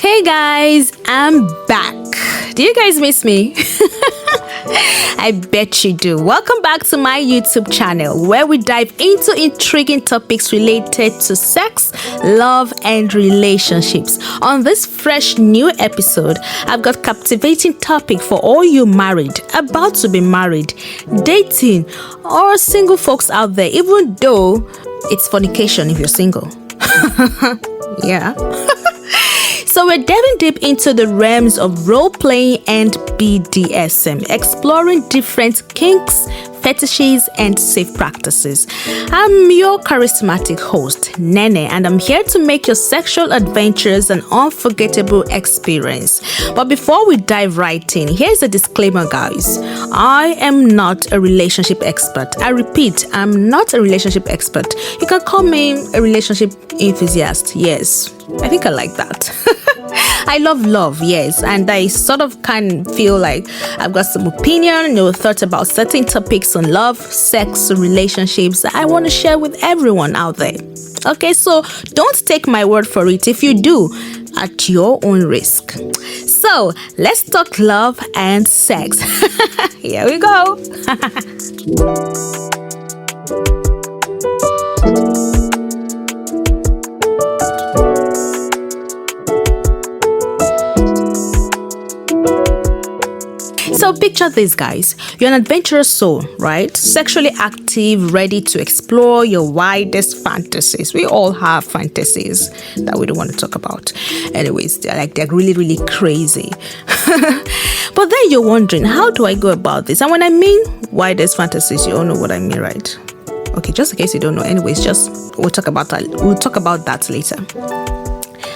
Hey guys, I'm back. Do you guys miss me? I bet you do. Welcome back to my YouTube channel where we dive into intriguing topics related to sex, love, and relationships. On this fresh new episode, I've got captivating topic for all you married, about to be married, dating, or single folks out there, even though it's fornication if you're single. Yeah. So we're diving deep into the realms of role-playing and BDSM, exploring different kinks, fetishes, and safe practices. I'm your charismatic host, Nene, and I'm here to make your sexual adventures an unforgettable experience. But before we dive right in, here's a disclaimer, guys. I am not a relationship expert. I repeat, I'm not a relationship expert. You can call me a relationship enthusiast. Yes, I think I like that. I love love, yes, and I sort of kind of feel like I've got some opinion, thoughts about certain topics on love, sex, relationships that I want to share with everyone out there. Okay, so don't take my word for it. If you do, at your own risk. So let's talk love and sex. Here we go. So picture this, guys. You're an adventurous soul, right? Sexually active, ready to explore your widest fantasies. We all have fantasies that we don't want to talk about. Anyways, they're really, really crazy. But then you're wondering, how do I go about this? And when I mean widest fantasies, you all know what I mean, right? Okay, just in case you don't know. Anyways, we'll talk about that. We'll talk about that later.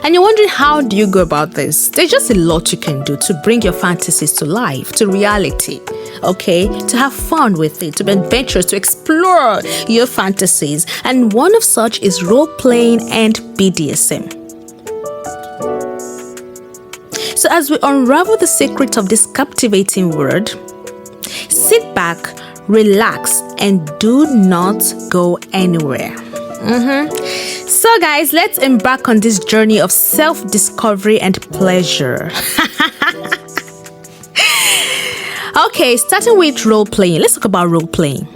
And you're wondering, how do you go about this? There's just a lot you can do to bring your fantasies to life, to reality, okay? To have fun with it, to be adventurous, to explore your fantasies. And one of such is role-playing and BDSM. So as we unravel the secret of this captivating word, sit back, relax, and do not go anywhere. So guys, let's embark on this journey of self-discovery and pleasure. Okay, starting with role-playing. Let's talk about role-playing.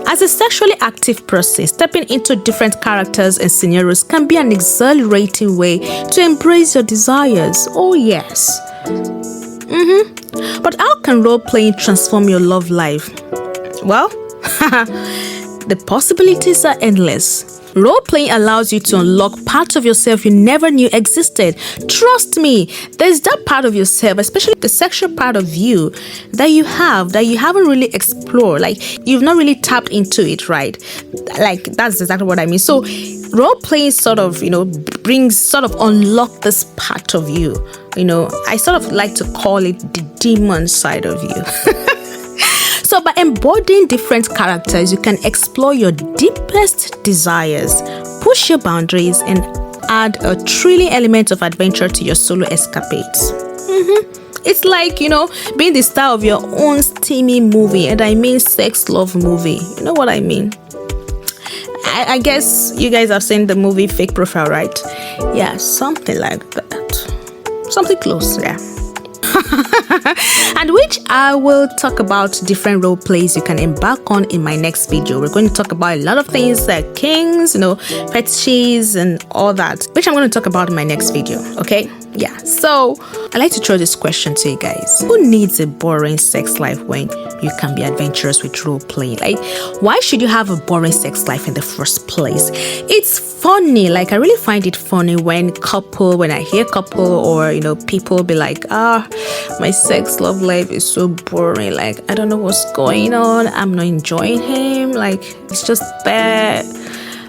As a sexually active person, stepping into different characters and scenarios can be an exhilarating way to embrace your desires. Oh yes. But how can role-playing transform your love life? Well, the possibilities are endless. Role-playing allows you to unlock parts of yourself you never knew existed. Trust me, there's that part of yourself, especially the sexual part of you, that you haven't really explored. Like, you've not really tapped into it, right? Like, that's exactly what I mean. So, role-playing sort of, unlock this part of you. I sort of like to call it the demon side of you. So by embodying different characters, you can explore your deepest desires, push your boundaries, and add a thrilling element of adventure to your solo escapades. It's like, being the star of your own steamy movie, and I mean sex love movie. You know what I mean? I guess you guys have seen the movie Fake Profile, right? Yeah, something like that. Something close, yeah. And which I will talk about different role plays you can embark on in my next video. We're going to talk about a lot of things like kings, fetishes and all that, which I'm going to talk about in my next video. Okay, yeah. So I like to throw this question to you guys: who needs a boring sex life when you can be adventurous with role playing? Like, why should you have a boring sex life in the first place? It's funny. Like, I really find it funny when I hear couple or people be like, my sex love life is so boring. Like, I don't know what's going on. I'm not enjoying him. Like, it's just there.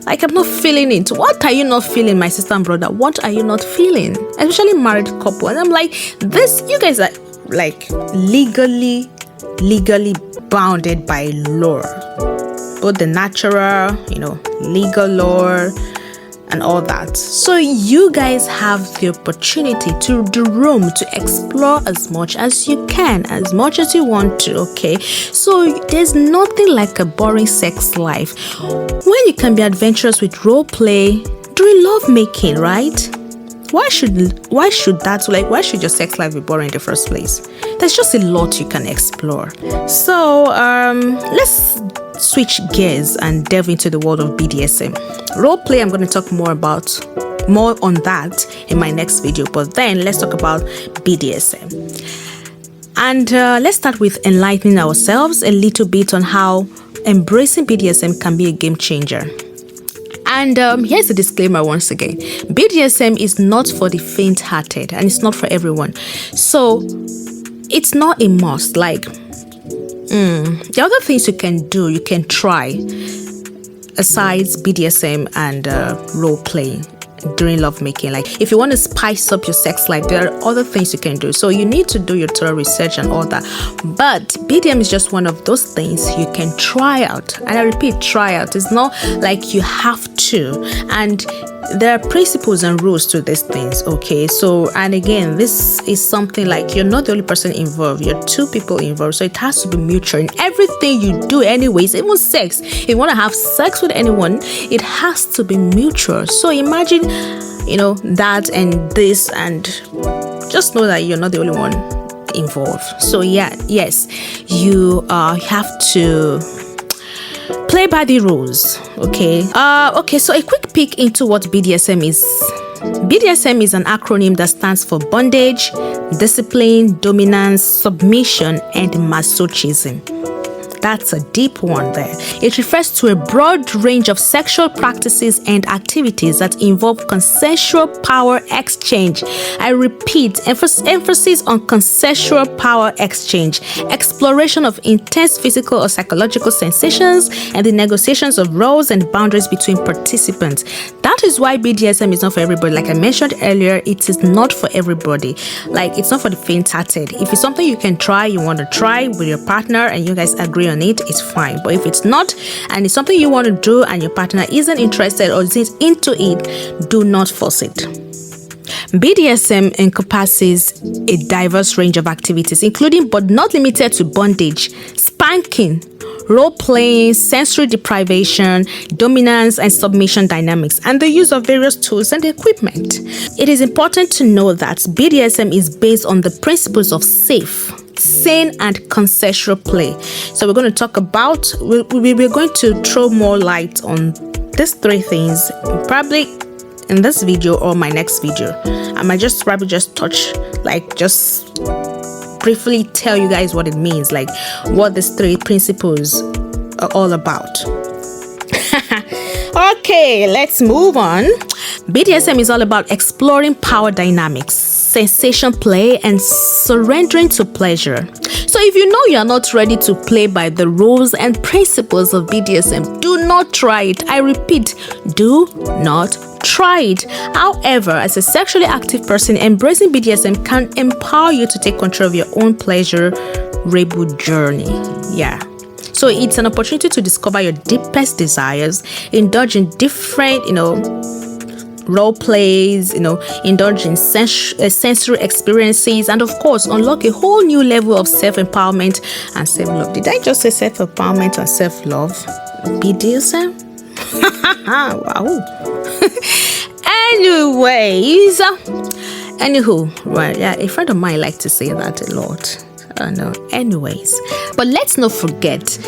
Like, I'm not feeling it. What are you not feeling, my sister and brother? What are you not feeling? Especially married couple. And I'm like, you guys are like legally bounded by law. Both the natural, legal law and all that. So you guys have the opportunity the room to explore as much as you can, as much as you want to, okay? So there's nothing like a boring sex life when you can be adventurous with role play during love making, right? why should your sex life be boring in the first place? There's just a lot you can explore. So let's switch gears and delve into the world of BDSM. Role play, I'm going to talk more on that in my next video, but then let's talk about BDSM. And let's start with enlightening ourselves a little bit on how embracing BDSM can be a game changer. And here's a disclaimer once again. BDSM is not for the faint-hearted, and it's not for everyone. So it's not a must. Like, the other things you can try besides BDSM and role playing during lovemaking. Like, if you want to spice up your sex life, there are other things you can do. So you need to do your thorough research and all that. But BDSM is just one of those things you can try out. And I repeat, try out. It's not like you have to. And there are principles and rules to these things, okay? So, and again, this is something like you're not the only person involved. You're two people involved. So it has to be mutual in everything you do anyways, even sex. If you want to have sex with anyone, it has to be mutual. So imagine, that and this, and just know that you're not the only one involved. So yes, you have to play by the rules, okay? So a quick peek into what BDSM is. BDSM is an acronym that stands for bondage, discipline, dominance, submission, and masochism. That's a deep one there. It refers to a broad range of sexual practices and activities that involve consensual power exchange. I repeat, emphasis on consensual power exchange, exploration of intense physical or psychological sensations, and the negotiations of roles and boundaries between participants. That is why BDSM is not for everybody. Like I mentioned earlier, it is not for everybody. Like, it's not for the faint-hearted. If it's something you can try, you want to try with your partner, and you guys agree on it, it's fine. But if it's not, and it's something you want to do and your partner isn't interested or isn't into it, do not force it. BDSM encompasses a diverse range of activities, including but not limited to bondage, spanking, role-playing, sensory deprivation, dominance and submission dynamics, and the use of various tools and equipment. It is important to know that BDSM is based on the principles of safe, sane, and consensual play. So we're going to talk about, we're going to throw more light on these three things, probably in this video or my next video. I might just probably just briefly tell you guys what it means, like what these three principles are all about. Okay, let's move on. BDSM is all about exploring power dynamics, sensation play, and surrendering to pleasure. So if you know you are not ready to play by the rules and principles of BDSM, do not try it. I repeat, do not try it. However, as a sexually active person, embracing BDSM can empower you to take control of your own pleasurable journey. Yeah. So it's an opportunity to discover your deepest desires, indulge in different, role plays, indulge in sensory experiences, and of course, unlock a whole new level of self-empowerment and self-love. Did I just say self-empowerment and self-love? BDSM? Wow. A friend of mine liked to say that a lot. Anyways, but let's not forget,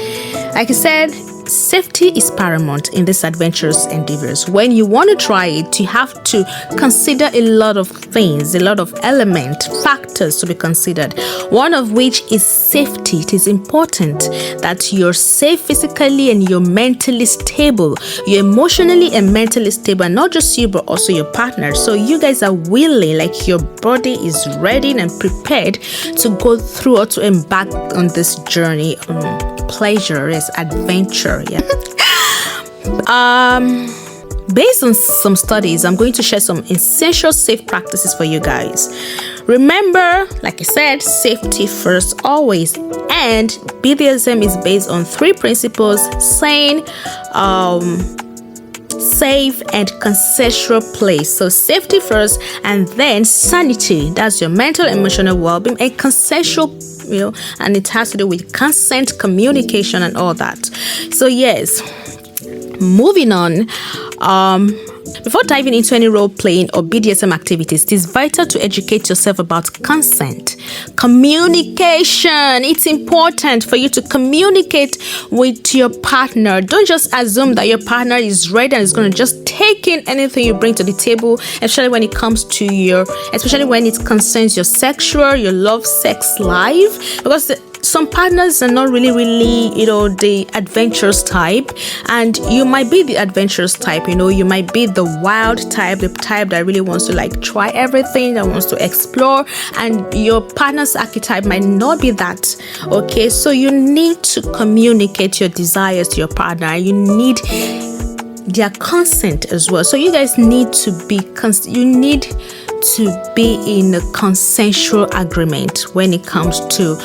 like I said, safety is paramount in these adventurous endeavors. When you want to try it, you have to consider a lot of things, a lot of factors to be considered, one of which is safety. It is important that you're safe physically and you're mentally stable. You're emotionally and mentally stable, and not just you but also your partner. So you guys are willing, like your body is ready and prepared to go through or to embark on this journey. Pleasure is adventure. Yeah. Based on some studies, I'm going to share some essential safe practices for you guys. Remember, like I said, safety first always. And BDSM is based on three principles: sane, safe, and consensual play. So safety first, and then sanity. That's your mental, emotional well-being, and consensual, and it has to do with consent, communication, and all that. So yes, moving on. Before diving into any role-playing or BDSM activities, it is vital to educate yourself about consent. Communication. It's important for you to communicate with your partner. Don't just assume that your partner is ready and is going to just take in anything you bring to the table, especially when it concerns your sexual, your love sex life, because some partners are not really the adventurous type, and you might be the adventurous type. You might be the wild type, the type that really wants to try everything, that wants to explore, and your partner's archetype might not be that. Okay, so you need to communicate your desires to your partner. You need their consent as well. So you guys need to be in a consensual agreement when it comes to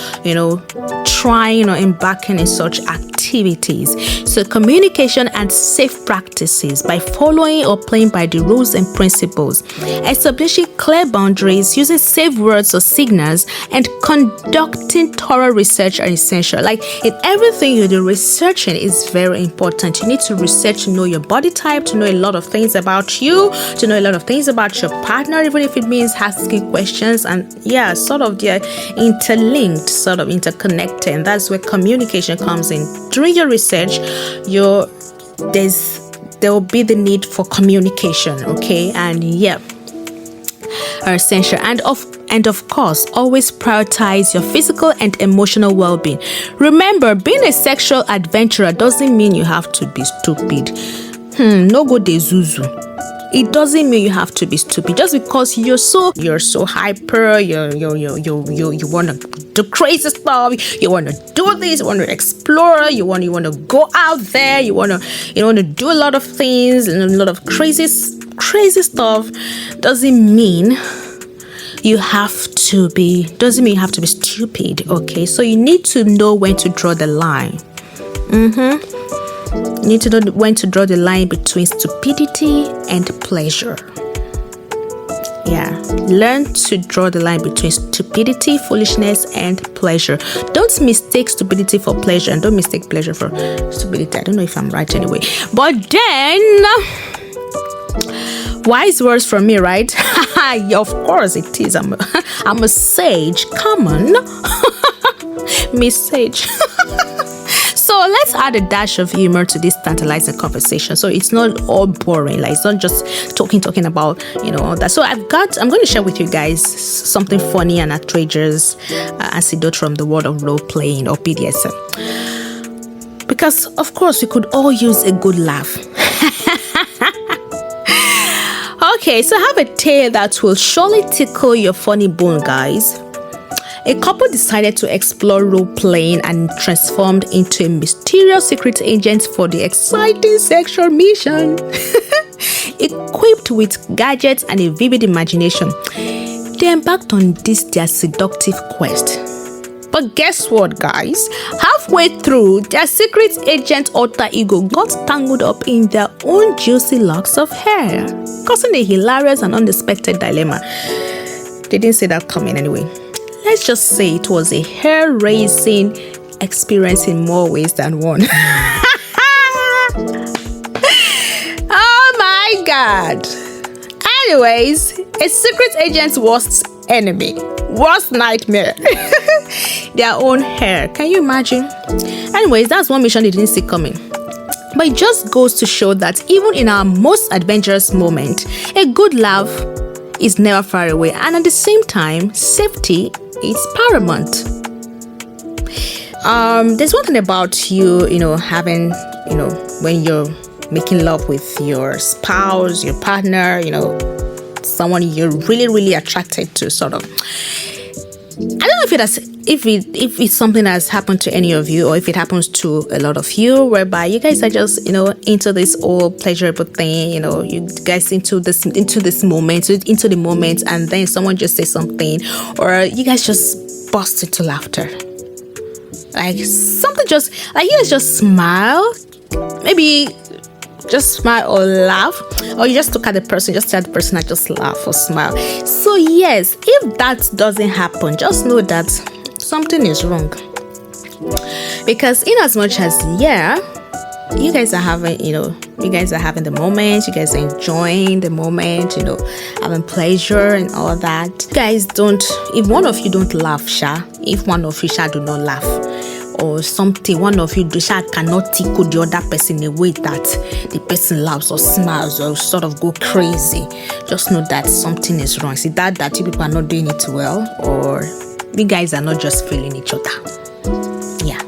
trying or embarking in such activities. So communication and safe practices by following or playing by the rules and principles, establishing clear boundaries, using safe words or signals, and conducting thorough research are essential. In everything you do, researching is very important. You need to research to know your body type, to know a lot of things about you, to know a lot of things about your partner, even if it means asking questions, and they're interlinked, interconnected. And that's where communication comes in. During your research, there will be the need for communication, okay? And are essential. And of course, always prioritize your physical and emotional well-being. Remember, being a sexual adventurer doesn't mean you have to be stupid. No go de zuzu. It doesn't mean you have to be stupid just because you're so hyper. You want to do crazy stuff. You want to do this. You want to explore. You want to go out there. You want to do a lot of things and a lot of crazy stuff. Doesn't mean you have to be stupid. Okay, so you need to know when to draw the line. You need to know when to draw the line between stupidity and pleasure. Learn to draw the line between stupidity, foolishness, and pleasure. Don't mistake stupidity for pleasure, and don't mistake pleasure for stupidity. I don't know if I'm right anyway. But then, wise words from me, right? Of course it is. I'm a sage. Come on. Miss Sage. So let's add a dash of humor to this tantalizing conversation, so it's not all boring. It's not just talking about all that. So I'm going to share with you guys something funny and outrageous anecdote from the world of role playing or BDSM, because of course we could all use a good laugh. Okay, so I have a tale that will surely tickle your funny bone, guys. A couple decided to explore role-playing and transformed into a mysterious secret agent for the exciting sexual mission. Equipped with gadgets and a vivid imagination, they embarked on their seductive quest. But guess what, guys? Halfway through, their secret agent alter ego got tangled up in their own juicy locks of hair, causing a hilarious and unexpected dilemma. They didn't see that coming anyway. Let's just say it was a hair-raising experience in more ways than one. Oh my God. Anyways, a secret agent's worst enemy, worst nightmare, their own hair. Can you imagine? Anyways, that's one mission they didn't see coming. But it just goes to show that even in our most adventurous moment, a good laugh is never far away. And at the same time, safety is paramount. There's one thing about you having, when you're making love with your spouse, your partner, someone you're really, really attracted to, sort of. I don't know if it's something that's happened to any of you, or if it happens to a lot of you, whereby you guys are just into this all pleasurable thing, you guys into the moment, and then someone just says something, or you guys just burst into laughter, something you guys just smile, maybe just smile or laugh, or you just look at the person, just tell the person, I just laugh or smile. So yes, if that doesn't happen, just know that something is wrong. Because in as much as you guys are having, you guys are having the moment, you guys are enjoying the moment, having pleasure and all that. You guys don't, if one of you don't laugh, if one of you do not laugh, or something, one of you cannot tickle the other person in a way that the person laughs or smiles or sort of go crazy, just know that something is wrong. See that you people are not doing it well, or you guys are not just feeling each other. Yeah.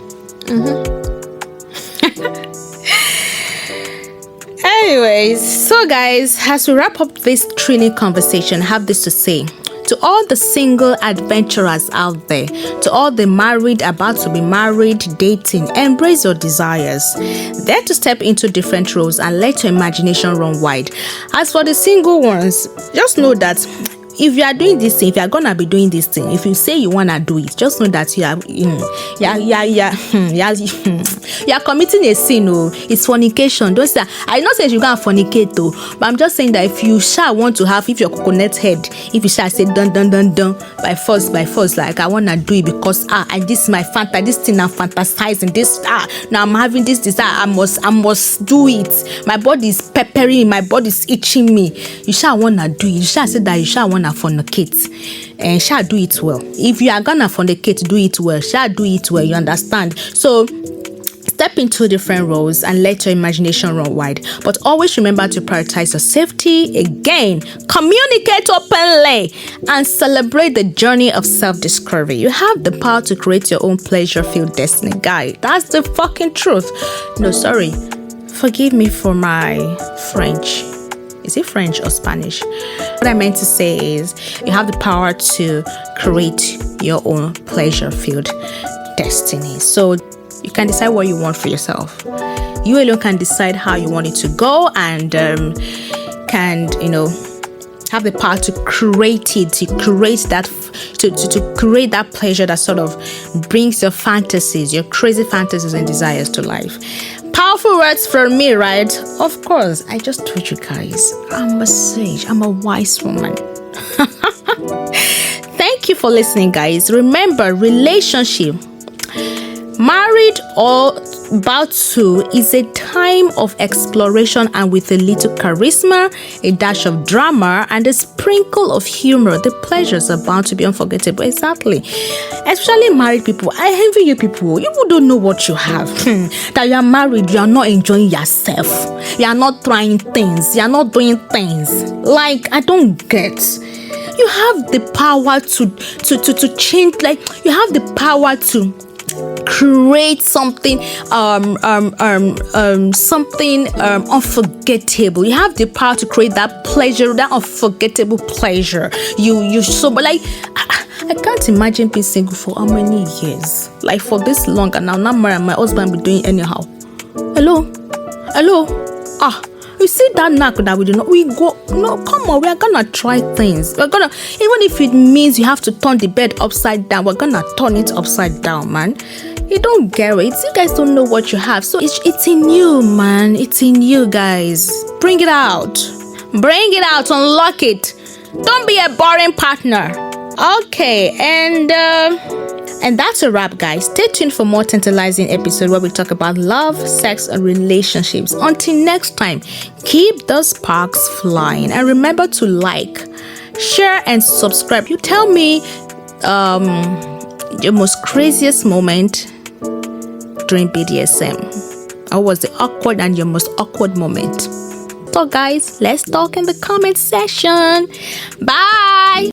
Anyways, so guys, as we wrap up this thrilling conversation, I have this to say. To all the single adventurers out there, to all the married, about to be married, dating, embrace your desires. Dare to step into different roles and let your imagination run wide. As for the single ones, just know that if you are doing this thing, if you are gonna be doing this thing, if you say you wanna do it, just know that you are committing a sin. It's fornication. Don't say I not saying you gonna fornicate though, but I'm just saying that if you want to have, if your coconut head, if you say dun by force, like I wanna do it because this is my this thing I'm fantasizing, this now I'm having this desire, I must do it. My body is peppering, my body is itching me. You wanna do it. You say that you wanna fornicate, and do it well. If you are gonna fornicate, do it well. Do it well. You understand? So step into different roles and let your imagination run wide. But always remember to prioritize your safety. Again, communicate openly and celebrate the journey of self-discovery. You have the power to create your own pleasure-filled destiny, guy. That's the fucking truth. No, sorry. Forgive me for my French. Is it French or Spanish? What I meant to say is you have the power to create your own pleasure-filled destiny. So you can decide what you want for yourself. You alone can decide how you want it to go, and can have the power to create it, to create that pleasure that sort of brings your fantasies, your crazy fantasies and desires to life. Powerful words from me, right? Of course, I just told you guys, I'm a sage, I'm a wise woman. Thank you for listening, guys. Remember, relationship, married or about to, is a time of exploration, and with a little charisma, a dash of drama, and a sprinkle of humor, the pleasures are bound to be unforgettable. Exactly. Especially married people. I envy you people. You don't know what you have. That you are married, you are not enjoying yourself. You are not trying things. You are not doing things. Like, I don't get. You have the power to change. Like, you have the power to create something something unforgettable. You have the power to create that pleasure, that unforgettable pleasure. You so, but like I can't imagine being single for how many years, like for this long, and now not married, my husband be doing anyhow. Hello, you see that knack that we do not, we go, no, come on, we are gonna try things. We're gonna, even if it means you have to turn the bed upside down, we're gonna turn it upside down, man. You don't get it. You guys don't know what you have. So it's in you, man. It's in you, guys. Bring it out. Bring it out. Unlock it. Don't be a boring partner. Okay, and that's a wrap, guys. Stay tuned for more tantalizing episode where we talk about love, sex, and relationships. Until next time, keep those sparks flying, and remember to like, share, and subscribe. You tell me your most craziest moment during BDSM. Or was the awkward and your most awkward moment? So guys, let's talk in the comment section. Bye.